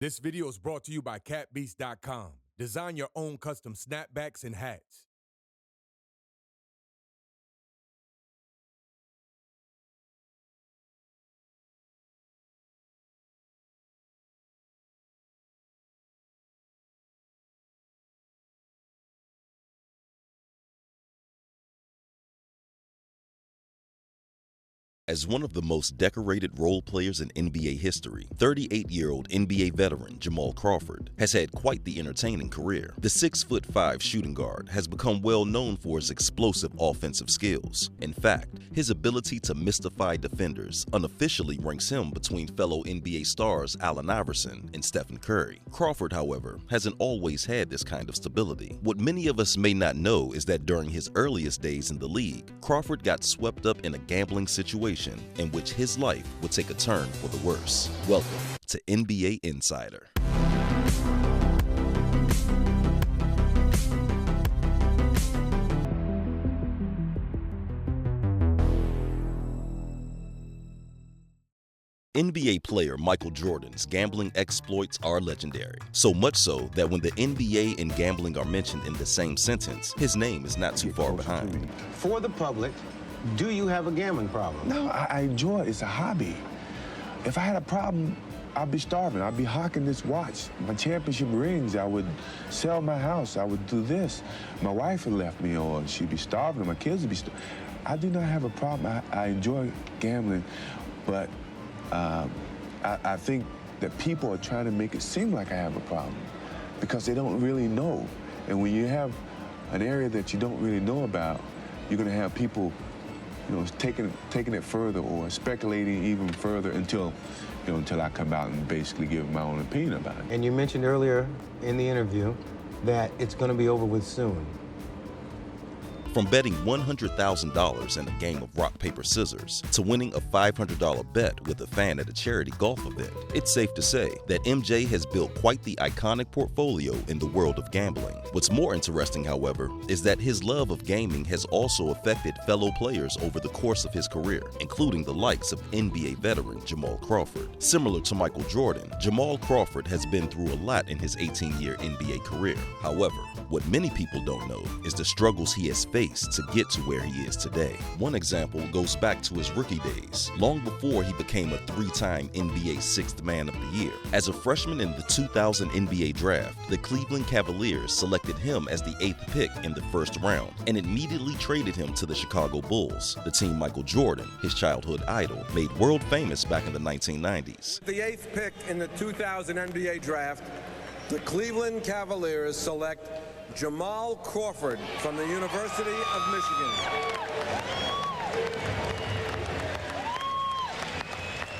This video is brought to you by catbeast.com. Design your own custom snapbacks and hats. As one of the most decorated role players in NBA history, 38-year-old NBA veteran Jamal Crawford has had quite the entertaining career. The 6'5" shooting guard has become well known for his explosive offensive skills. In fact, his ability to mystify defenders unofficially ranks him between fellow NBA stars Allen Iverson and Stephen Curry. Crawford, however, hasn't always had this kind of stability. What many of us may not know is that during his earliest days in the league, Crawford got swept up in a gambling situation in which his life would take a turn for the worse. Welcome to NBA Insider. NBA player Michael Jordan's gambling exploits are legendary, so much so that when the NBA and gambling are mentioned in the same sentence, his name is not too far behind. For the public, do you have a gambling problem? No, I enjoy it. It's a hobby. If I had a problem, I'd be starving. I'd be hawking this watch. My championship rings, I would sell my house. I would do this. My wife had left me, or she'd be starving, or my kids would be starving. I do not have a problem. I enjoy gambling, but I think that people are trying to make it seem like I have a problem because they don't really know. And when you have an area that you don't really know about, you're going to have people taking it further or speculating even further until I come out and basically give my own opinion about it. And you mentioned earlier in the interview that it's going to be over with soon. From betting $100,000 in a game of rock, paper, scissors to winning a $500 bet with a fan at a charity golf event, it's safe to say that MJ has built quite the iconic portfolio in the world of gambling. What's more interesting, however, is that his love of gaming has also affected fellow players over the course of his career, including the likes of NBA veteran Jamal Crawford. Similar to Michael Jordan, Jamal Crawford has been through a lot in his 18-year NBA career. However, what many people don't know is the struggles he has faced to get to where he is today. One example goes back to his rookie days, long before he became a three-time NBA Sixth Man of the Year. As a freshman in the 2000 NBA Draft, the Cleveland Cavaliers selected him as the 8th pick in the first round and immediately traded him to the Chicago Bulls, the team Michael Jordan, his childhood idol, made world famous back in the 1990s. The 8th pick in the 2000 NBA Draft, the Cleveland Cavaliers select Jamal Crawford from the University of Michigan.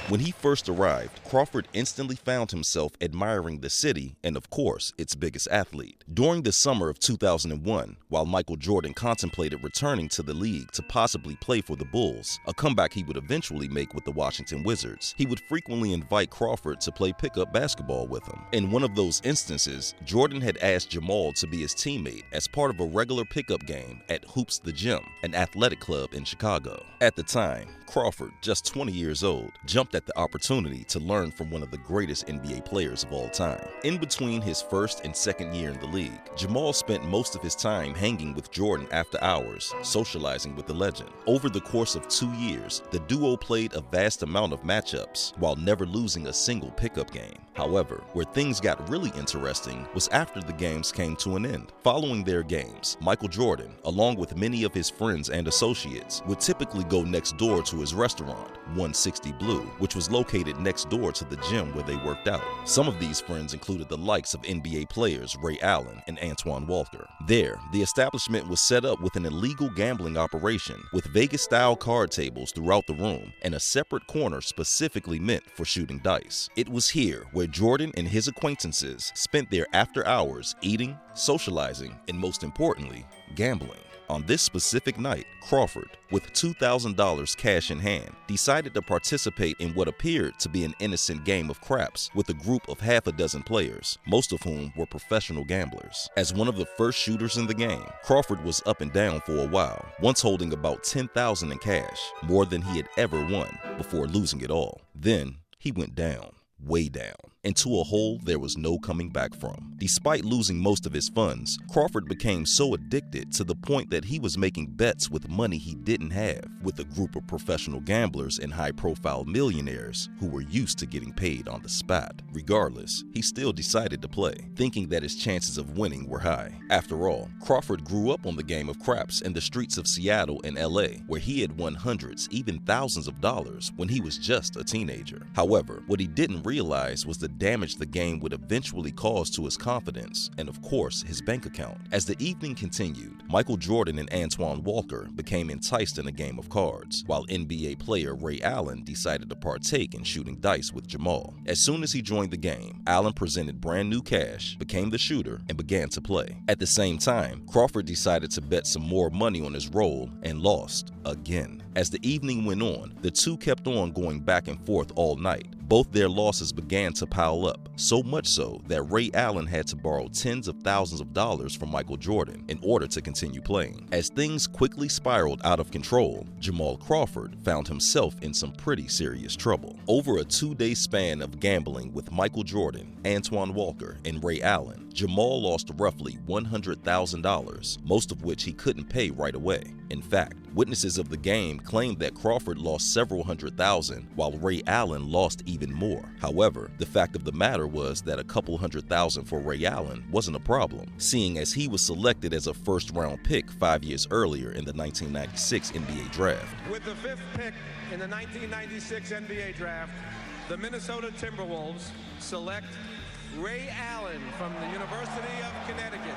When he first arrived, Crawford instantly found himself admiring the city and, of course, its biggest athlete. During the summer of 2001, while Michael Jordan contemplated returning to the league to possibly play for the Bulls, a comeback he would eventually make with the Washington Wizards, he would frequently invite Crawford to play pickup basketball with him. In one of those instances, Jordan had asked Jamal to be his teammate as part of a regular pickup game at Hoops the Gym, an athletic club in Chicago. At the time, Crawford, just 20 years old, jumped at the opportunity to learn from one of the greatest NBA players of all time. In between his first and second year in the league, Jamal spent most of his time hanging with Jordan after hours, socializing with the legend. Over the course of 2 years, the duo played a vast amount of matchups while never losing a single pickup game. However, where things got really interesting was after the games came to an end. Following their games, Michael Jordan, along with many of his friends and associates, would typically go next door to his restaurant, 160 Blue, which was located next door to the gym where they worked out. Some of these friends included the likes of NBA players Ray Allen and Antoine Walker. There, the establishment was set up with an illegal gambling operation with Vegas-style card tables throughout the room and a separate corner specifically meant for shooting dice. It was here where Jordan and his acquaintances spent their after hours eating, socializing, and most importantly, gambling. On this specific night, Crawford, with $2,000 cash in hand, decided to participate in what appeared to be an innocent game of craps with a group of half a dozen players, most of whom were professional gamblers. As one of the first shooters in the game, Crawford was up and down for a while, once holding about $10,000 in cash, more than he had ever won, before losing it all. Then he went down, way down. into a hole there was no coming back from. Despite losing most of his funds, Crawford became so addicted to the point that he was making bets with money he didn't have with a group of professional gamblers and high-profile millionaires who were used to getting paid on the spot. Regardless, he still decided to play, thinking that his chances of winning were high. After all, Crawford grew up on the game of craps in the streets of Seattle and LA, where he had won hundreds, even thousands of dollars when he was just a teenager. However, what he didn't realize was the damage the game would eventually cause to his confidence and, of course, his bank account. As the evening continued, Michael Jordan and Antoine Walker became enticed in a game of cards, while NBA player Ray Allen decided to partake in shooting dice with Jamal. As soon as he joined the game, Allen presented brand new cash, became the shooter, and began to play. At the same time, Crawford decided to bet some more money on his roll and lost again. As the evening went on, the two kept on going back and forth all night. Both their losses began to pile up, so much so that Ray Allen had to borrow tens of thousands of dollars from Michael Jordan in order to continue playing. As things quickly spiraled out of control, Jamal Crawford found himself in some pretty serious trouble. Over a 2-day span of gambling with Michael Jordan, Antoine Walker, and Ray Allen, Jamal lost roughly $100,000, most of which he couldn't pay right away. In fact, witnesses of the game claimed that Crawford lost several $100,000 while Ray Allen lost even more. However, the fact of the matter was that a couple $100,000 for Ray Allen wasn't a problem, seeing as he was selected as a first-round pick 5 years earlier in the 1996 NBA draft. With the 5th pick in the 1996 NBA draft, the Minnesota Timberwolves select Ray Allen from the University of Connecticut.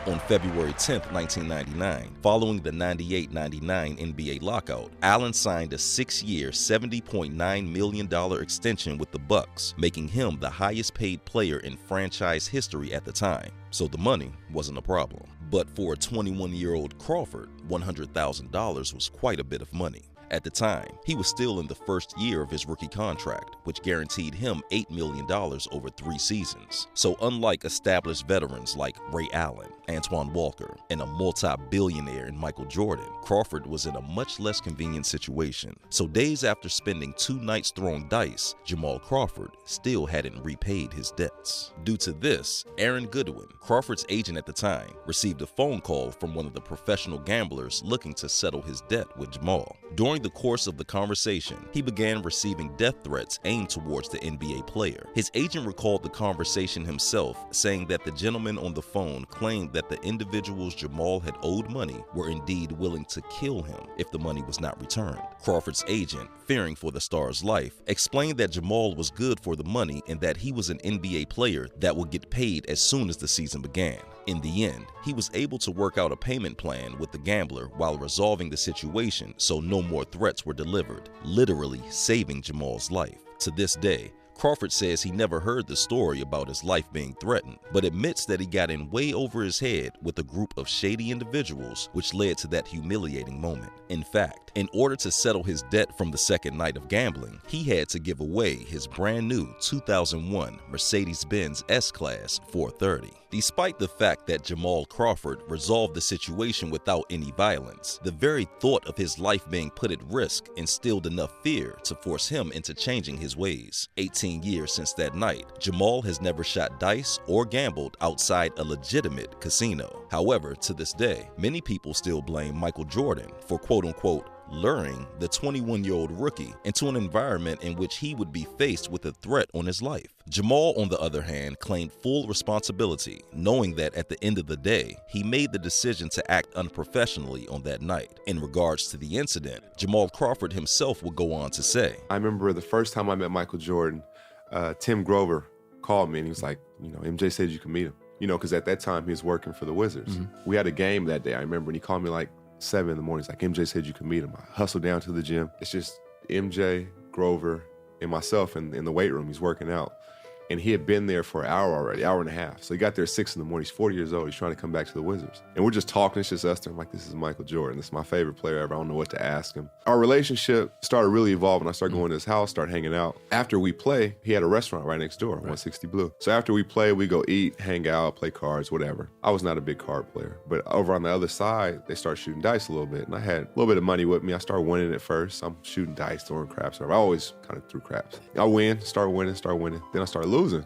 On February 10, 1999, following the 98-99 NBA lockout, Allen signed a 6-year, $70.9 million extension with the Bucks, making him the highest-paid player in franchise history at the time. So the money wasn't a problem. But for a 21-year-old Crawford, $100,000 was quite a bit of money. At the time, he was still in the first year of his rookie contract, which guaranteed him $8 million over 3 seasons. So unlike established veterans like Ray Allen, Antoine Walker, and a multi-billionaire in Michael Jordan, Crawford was in a much less convenient situation. So days after spending 2 nights throwing dice, Jamal Crawford still hadn't repaid his debts. Due to this, Aaron Goodwin, Crawford's agent at the time, received a phone call from one of the professional gamblers looking to settle his debt with Jamal. During the course of the conversation, he began receiving death threats aimed towards the NBA player. His agent recalled the conversation himself, saying that the gentleman on the phone claimed that the individuals Jamal had owed money were indeed willing to kill him if the money was not returned. Crawford's agent, fearing for the star's life, explained that Jamal was good for the money and that he was an NBA player that would get paid as soon as the season began. In the end, he was able to work out a payment plan with the gambler while resolving the situation so no more threats were delivered, literally saving Jamal's life. To this day, Crawford says he never heard the story about his life being threatened, but admits that he got in way over his head with a group of shady individuals, which led to that humiliating moment. In fact, in order to settle his debt from the second night of gambling, he had to give away his brand new 2001 Mercedes-Benz S-Class 430. Despite the fact that Jamal Crawford resolved the situation without any violence, the very thought of his life being put at risk instilled enough fear to force him into changing his ways. 18 years since that night, Jamal has never shot dice or gambled outside a legitimate casino. However, to this day, many people still blame Michael Jordan for quote-unquote luring the 21-year-old rookie into an environment in which he would be faced with a threat on his life. Jamal, on the other hand, claimed full responsibility, knowing that at the end of the day, he made the decision to act unprofessionally on that night. In regards to the incident, Jamal Crawford himself would go on to say, I remember the first time I met Michael Jordan, Tim Grover called me and he was like, MJ said you could meet him. Because at that time he was working for the Wizards. We had a game that day, I remember, and he called me like 7 in the morning. He's like, MJ said you could meet him. I hustled down to the gym. It's just MJ, Grover, and myself in the weight room. He's working out. And he had been there for an hour already, hour and a half. So he got there at 6 in the morning. He's 40 years old. He's trying to come back to the Wizards. And we're just talking. It's just us there. I'm like, this is Michael Jordan. This is my favorite player ever. I don't know what to ask him. Our relationship started really evolving. I started going to his house, started hanging out. After we play, he had a restaurant right next door, 160 Blue. So after we play, we go eat, hang out, play cards, whatever. I was not a big card player. But over on the other side, they started shooting dice a little bit. And I had a little bit of money with me. I started winning at first. I'm shooting dice, throwing craps. I always kind of threw craps. I win, start winning. Then I started losing.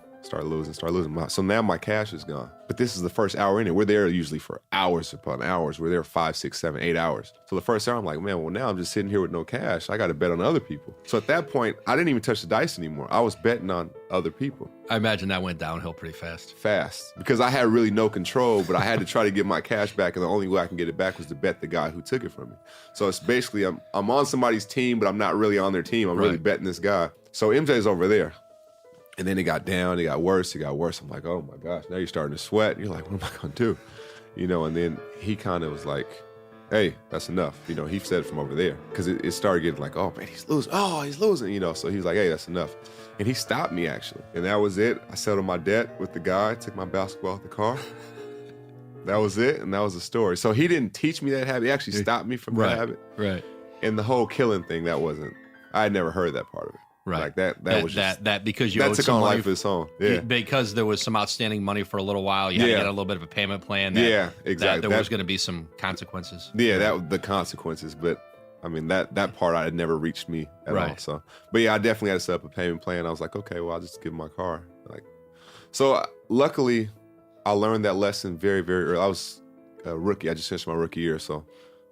So now my cash is gone. But this is the first hour in it. We're there usually for hours upon hours. We're there 5, 6, 7, 8 hours. So the first hour, I'm like, man, well, now I'm just sitting here with no cash. I got to bet on other people. So at that point, I didn't even touch the dice anymore. I was betting on other people. I imagine that went downhill pretty fast. Because I had really no control, but I had to try to get my cash back, and the only way I can get it back was to bet the guy who took it from me. So it's basically I'm on somebody's team, but I'm not really on their team. I'm really betting this guy. So MJ's over there. And then it got down, it got worse. I'm like, oh my gosh, now you're starting to sweat. You're like, what am I gonna do? And then he kind of was like, hey, that's enough. He said it from over there. Because it started getting like, oh man, he's losing. So he was like, hey, that's enough. And he stopped me actually. And that was it. I settled my debt with the guy, took my basketball out the car. That was it, and that was the story. So he didn't teach me that habit. He actually stopped me from that habit. Right. And the whole killing thing, I had never heard that part of it. Right. Like that was just that because you that owed took some on money life of its own. Yeah. Because there was some outstanding money for a little while. You had to get a little bit of a payment plan. Exactly. That there was going to be some consequences. Yeah, that was the consequences. But I mean that part had never reached me at all. So, but yeah, I definitely had to set up a payment plan. I was like, okay, well, I'll just give my car. So luckily, I learned that lesson very, very early. I was a rookie. I just finished my rookie year, so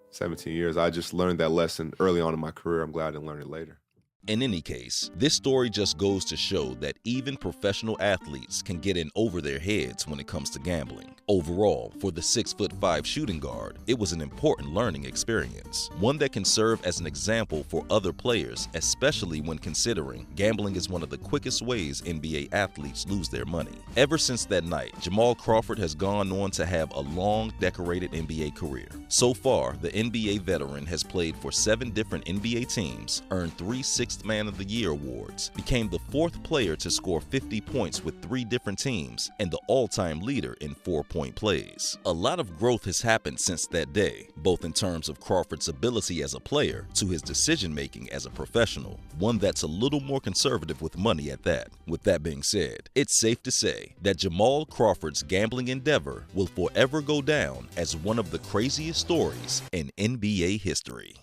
17 years. I just learned that lesson early on in my career. I'm glad I didn't learn it later. In any case, this story just goes to show that even professional athletes can get in over their heads when it comes to gambling. Overall, for the 6'5" shooting guard, it was an important learning experience, one that can serve as an example for other players, especially when considering gambling is one of the quickest ways NBA athletes lose their money. Ever since that night, Jamal Crawford has gone on to have a long, decorated NBA career. So far, the NBA veteran has played for 7 different NBA teams, earned 3 Sixth Man of the Year awards, became the 4th player to score 50 points with 3 different teams, and the all-time leader in 4-point plays. A lot of growth has happened since that day, both in terms of Crawford's ability as a player to his decision-making as a professional, one that's a little more conservative with money at that. With that being said, it's safe to say that Jamal Crawford's gambling endeavor will forever go down as one of the craziest stories in NBA history.